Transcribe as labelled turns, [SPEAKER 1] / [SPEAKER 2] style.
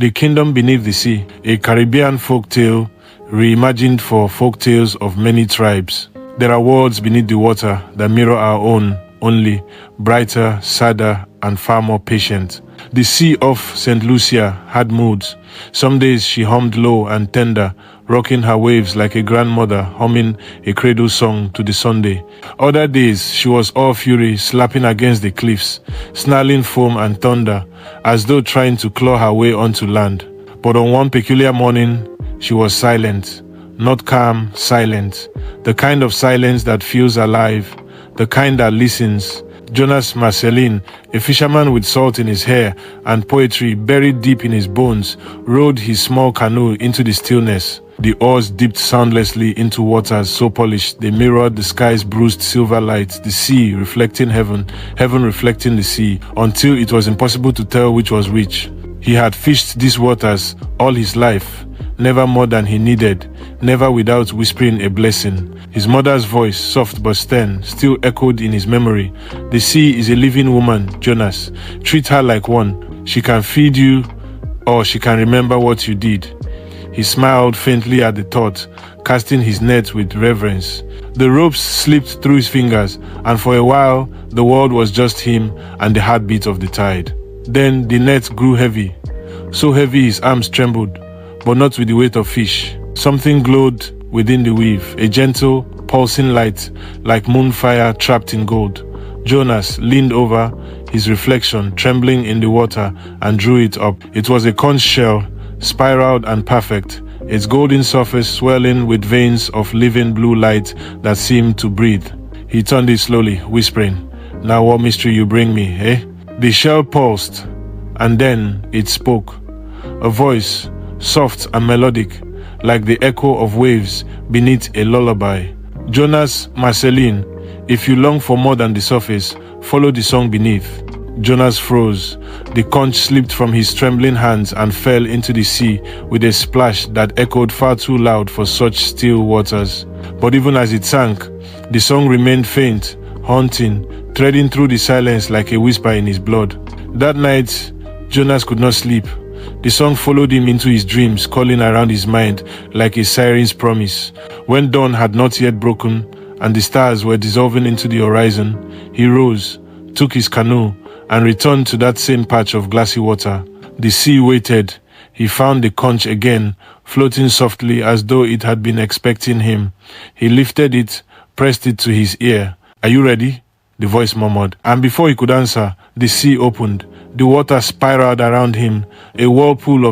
[SPEAKER 1] The Kingdom Beneath the Sea, a Caribbean folktale reimagined for folktales of many tribes. There are worlds beneath the water that mirror our own, only brighter, sadder, and far more patient. The sea off Saint Lucia had moods. Some days she hummed low and tender, rocking her waves like a grandmother humming a cradle song to the Sunday. Other days she was all fury, slapping against the cliffs, snarling foam and thunder, as though trying to claw her way onto land. But on one peculiar morning, she was silent. Not calm, silent. The kind of silence that feels alive, the kind that listens. Jonas Marcellin, a fisherman with salt in his hair and poetry buried deep in his bones, rowed his small canoe into the stillness. The oars dipped soundlessly into waters so polished they mirrored the sky's bruised silver light, the sea reflecting heaven, heaven reflecting the sea, until it was impossible to tell which was which. He had fished these waters all his life, never more than he needed, never without whispering a blessing. His mother's voice, soft but stern, still echoed in his memory. The sea is a living woman, Jonas. Treat her like one. She can feed you, or she can remember what you did. He smiled faintly at the thought, casting his net with reverence. The ropes slipped through his fingers, and for a while, the world was just him and the heartbeat of the tide. Then the net grew heavy, so heavy his arms trembled, but not with the weight of fish. Something glowed within the weave, a gentle, pulsing light, like moonfire trapped in gold. Jonas leaned over, his reflection trembling in the water, and drew it up. It was a conch shell, spiraled and perfect, its golden surface swelling with veins of living blue light that seemed to breathe. He turned it slowly, whispering, "Now what mystery you bring me, eh?" The shell pulsed, and then it spoke. A voice, soft and melodic, like the echo of waves beneath a lullaby. Jonas Marcellin, if you long for more than the surface, follow the song beneath. Jonas froze. The conch slipped from his trembling hands and fell into the sea with a splash that echoed far too loud for such still waters. But even as it sank, the song remained faint, haunting, threading through the silence like a whisper in his blood. That night, Jonas could not sleep. The song followed him into his dreams, calling around his mind like a siren's promise. When dawn had not yet broken and the stars were dissolving into the horizon, he rose, took his canoe, and returned to that same patch of glassy water. The sea waited. He found the conch again, floating softly as though it had been expecting him. He lifted it, pressed it to his ear. "Are you ready?" the voice murmured. And before he could answer, the sea opened. The water spiraled around him, a whirlpool of